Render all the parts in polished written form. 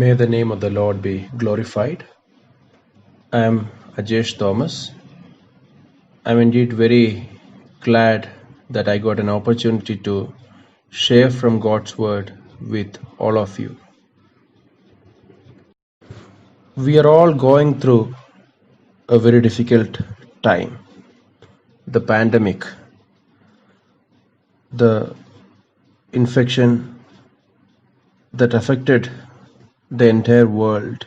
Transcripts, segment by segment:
May the name of the Lord be glorified. I am Ajesh Thomas. I'm indeed very glad that I got an opportunity to share from God's Word with all of you. We are all going through a very difficult time. The pandemic, the infection that affected the entire world.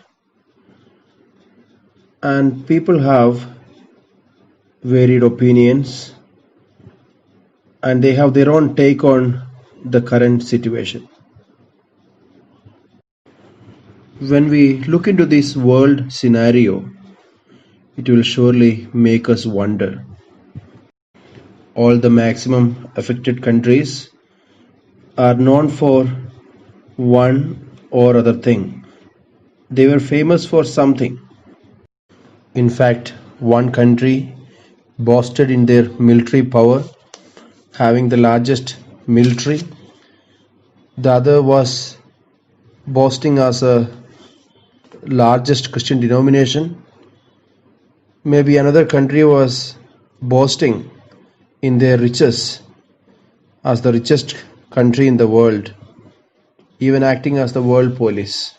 And people have varied opinions and they have their own take on the current situation. When we look into this world scenario, it will surely make us wonder. All the maximum affected countries are known for one or other thing. They were famous for something. In fact, one country boasted in their military power, having the largest military. The other was boasting as a largest Christian denomination. Maybe another country was boasting in their riches as the richest country in the world, even acting as the world police.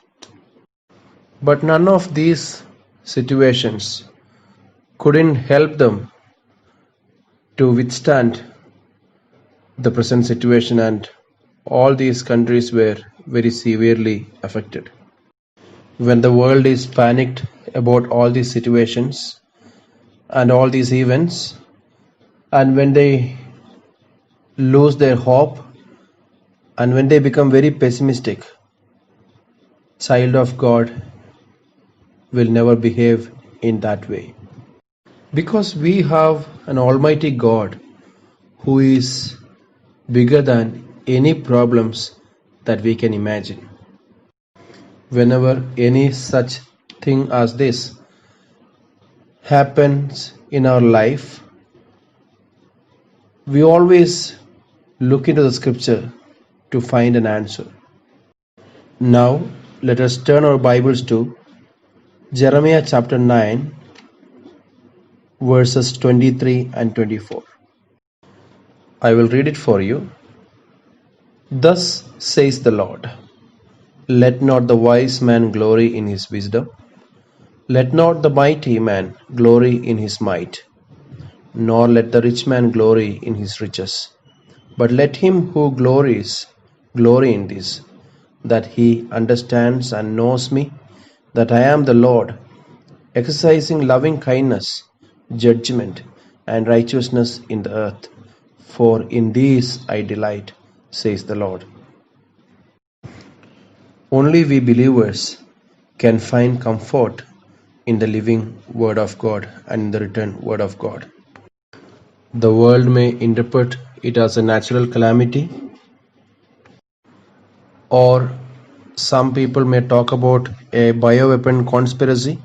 But none of these situations couldn't help them to withstand the present situation, and all these countries were very severely affected. When the world is panicked about all these situations and all these events, and when they lose their hope and when they become very pessimistic, child of God will never behave in that way. Because we have an Almighty God who is bigger than any problems that we can imagine. Whenever any such thing as this happens in our life, we always look into the scripture to find an answer. Now, let us turn our Bibles to Jeremiah chapter 9, verses 23 and 24. I will read it for you. Thus says the Lord, let not the wise man glory in his wisdom, let not the mighty man glory in his might, nor let the rich man glory in his riches, but let him who glories glory in this, that he understands and knows me, that I am the Lord, exercising loving kindness, judgment, and righteousness in the earth. For in these I delight, says the Lord. Only we believers can find comfort in the living Word of God and in the written Word of God. The world may interpret it as a natural calamity, or some people may talk about a bioweapon conspiracy,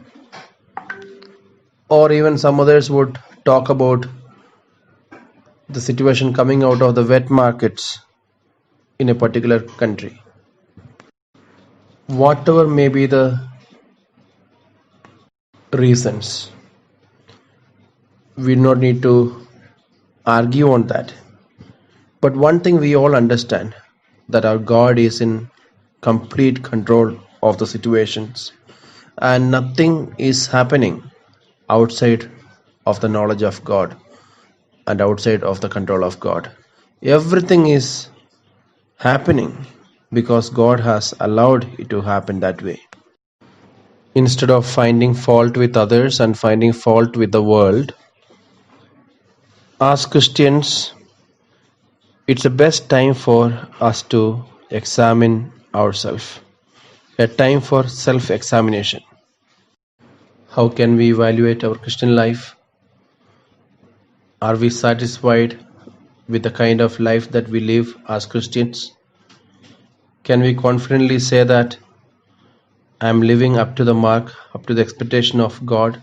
or even some others would talk about the situation coming out of the wet markets in a particular country. Whatever may be the reasons, we do not need to argue on that. But one thing we all understand, that our God is in complete control of the situations, and nothing is happening outside of the knowledge of God and outside of the control of God. Everything is happening because God has allowed it to happen that way. Instead of finding fault with others and finding fault with the world, as Christians, it's the best time for us to examine ourselves, a time for self-examination. How can we evaluate our Christian life? Are we satisfied with the kind of life that we live as Christians? Can we confidently say that I am living up to the mark, up to the expectation of God?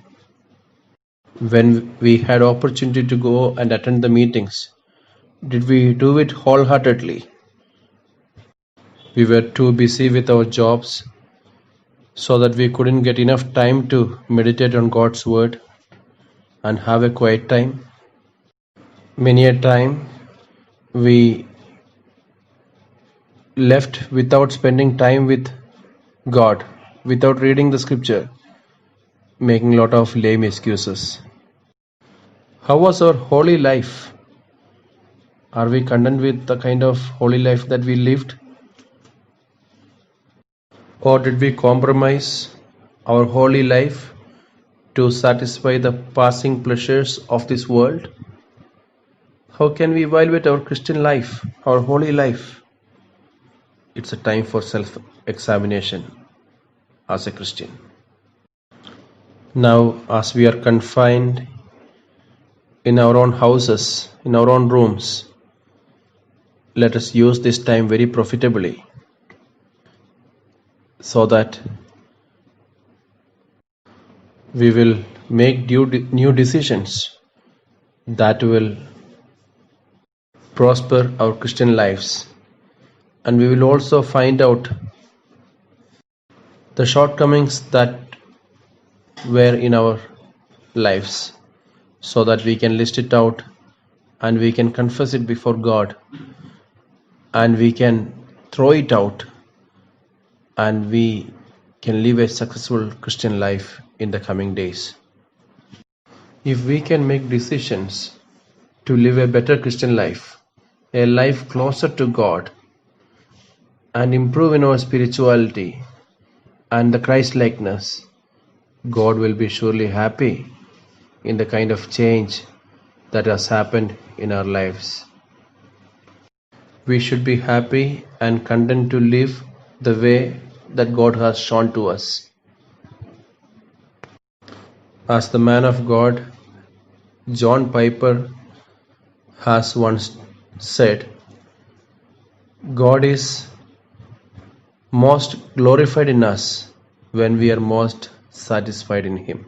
When we had opportunity to go and attend the meetings, did we do it wholeheartedly? We were too busy with our jobs so that we couldn't get enough time to meditate on God's word and have a quiet time. Many a time we left without spending time with God, without reading the scripture, making a lot of lame excuses. How was our holy life? Are we content with the kind of holy life that we lived? Or did we compromise our holy life to satisfy the passing pleasures of this world? How can we evaluate our Christian life, our holy life? It's a time for self-examination as a Christian. Now, as we are confined in our own houses, in our own rooms, let us use this time very profitably so that we will make new decisions that will prosper our Christian lives, and we will also find out the shortcomings that were in our lives so that we can list it out and we can confess it before God and we can throw it out and we can live a successful Christian life in the coming days. If we can make decisions to live a better Christian life, a life closer to God, and improve in our spirituality and the Christ-likeness, God will be surely happy in the kind of change that has happened in our lives. We should be happy and content to live the way that God has shown to us. As the man of God, John Piper, has once said, God is most glorified in us when we are most satisfied in Him.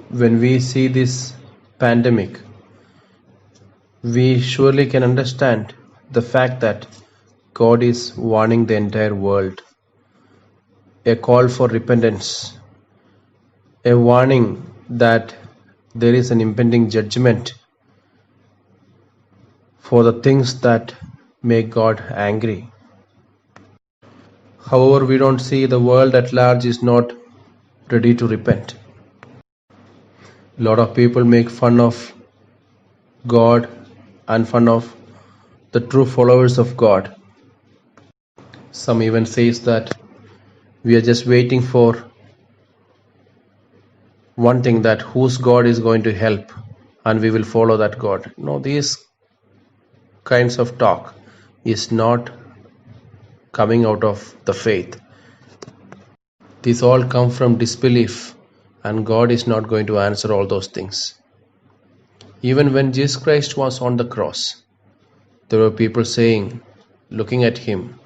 When we see this pandemic, we surely can understand the fact that God is warning the entire world, a call for repentance, a warning that there is an impending judgment for the things that make God angry. However, we don't see the world at large is not ready to repent. A lot of people make fun of God and fun of the true followers of God. Some even says that we are just waiting for one thing, that whose God is going to help and we will follow that God. No, these kinds of talk is not coming out of the faith. These all come from disbelief, and God is not going to answer all those things. Even when Jesus Christ was on the cross, there were people saying, looking at Him,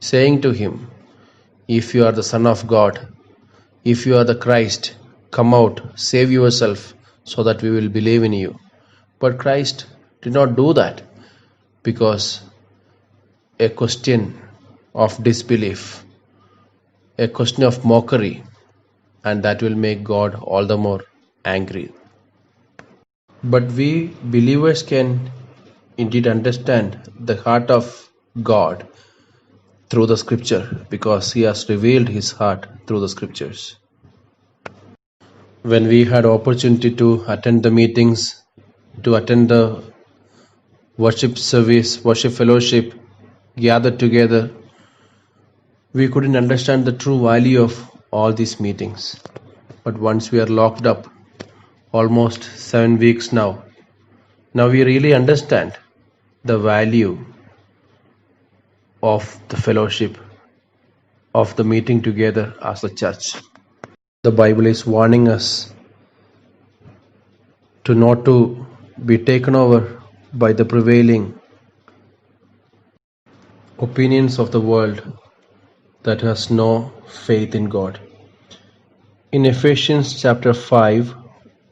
saying to Him, if you are the Son of God, if you are the Christ, come out, save yourself so that we will believe in you. But Christ did not do that because a question of disbelief, a question of mockery, and that will make God all the more angry. But we believers can indeed understand the heart of God through the scripture because He has revealed His heart through the scriptures. When we had opportunity to attend the meetings, to attend the worship service, worship fellowship, gathered together, we couldn't understand the true value of all these meetings. But once we are locked up, almost 7 weeks now we really understand the value of the fellowship, of the meeting together as a church. The Bible is warning us to not to be taken over by the prevailing opinions of the world that has no faith in God. In Ephesians chapter 5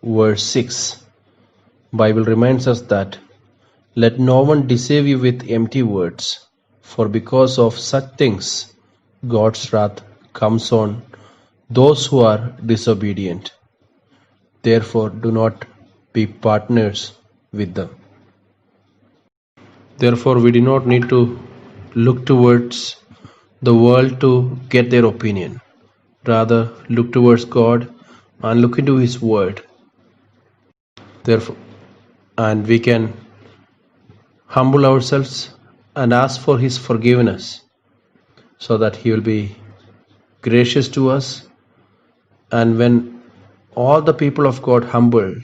verse 6, Bible reminds us that let no one deceive you with empty words, for because of such things God's wrath comes on those who are disobedient. Therefore, do not be partners with them. Therefore, we do not need to look towards the world to get their opinion. Rather, look towards God and look into His Word. Therefore, and we can humble ourselves and ask for His forgiveness so that He will be gracious to us. And when all the people of God humble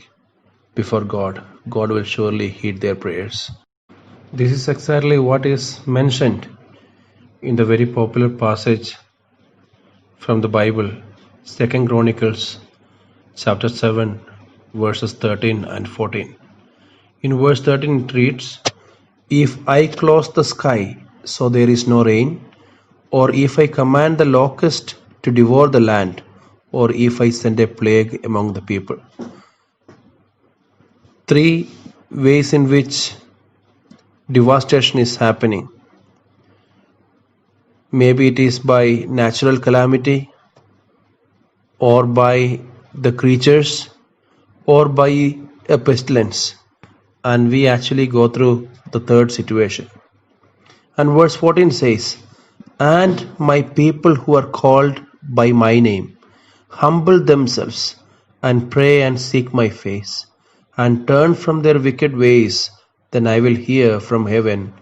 before God, God will surely heed their prayers. This is exactly what is mentioned in the very popular passage from the Bible, 2 Chronicles chapter 7, verses 13 and 14. In verse 13 it reads, "If I close the sky so there is no rain, or if I command the locust to devour the land, or if I send a plague among the people." Three ways in which devastation is happening. Maybe it is by natural calamity, or by the creatures, or by a pestilence. And we actually go through the third situation. And verse 14 says, "And my people who are called by my name humble themselves and pray and seek my face and turn from their wicked ways, then I will hear from heaven,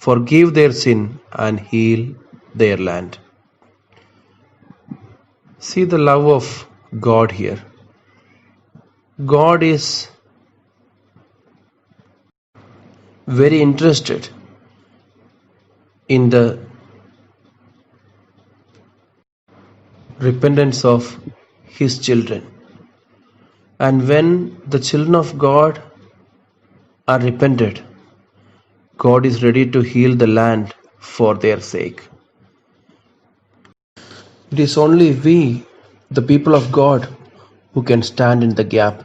forgive their sin and heal their land." See the love of God here. God is very interested in the repentance of His children. And when the children of God are repented, God is ready to heal the land for their sake. It is only we, the people of God, who can stand in the gap.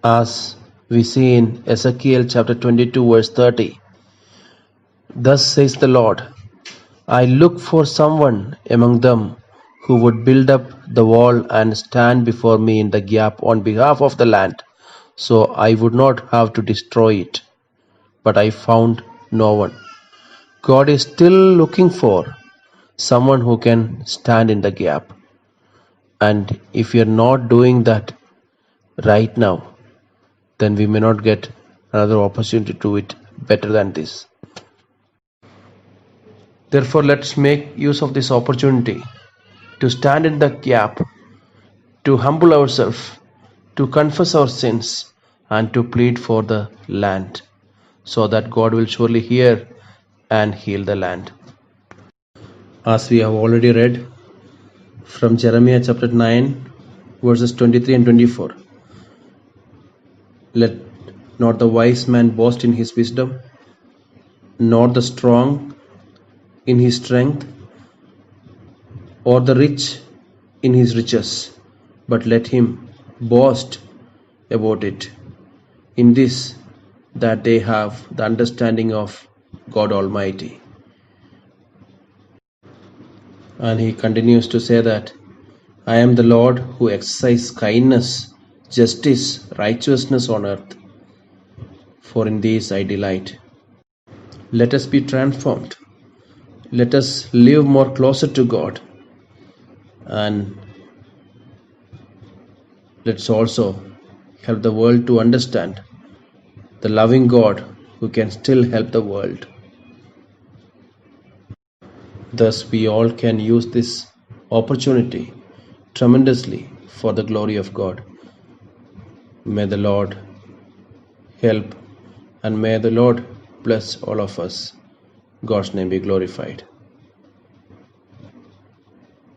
As we see in Ezekiel chapter 22 verse 30, "Thus says the Lord, I look for someone among them who would build up the wall and stand before me in the gap on behalf of the land, so I would not have to destroy it. But I found no one." God is still looking for someone who can stand in the gap. And if you're not doing that right now, then we may not get another opportunity to do it better than this. Therefore, let's make use of this opportunity to stand in the gap, to humble ourselves, to confess our sins, and to plead for the land, so that God will surely hear and heal the land. As we have already read from Jeremiah chapter 9, verses 23 and 24. "Let not the wise man boast in his wisdom, nor the strong in his strength, or the rich in his riches, but let him boast about it in this, that they have the understanding of God Almighty." And he continues to say that, "I am the Lord who exercises kindness, justice, righteousness on earth, for in these I delight." Let us be transformed. Let us live more closer to God. And let's also help the world to understand the loving God who can still help the world. Thus, we all can use this opportunity tremendously for the glory of God. May the Lord help, and may the Lord bless all of us. God's name be glorified.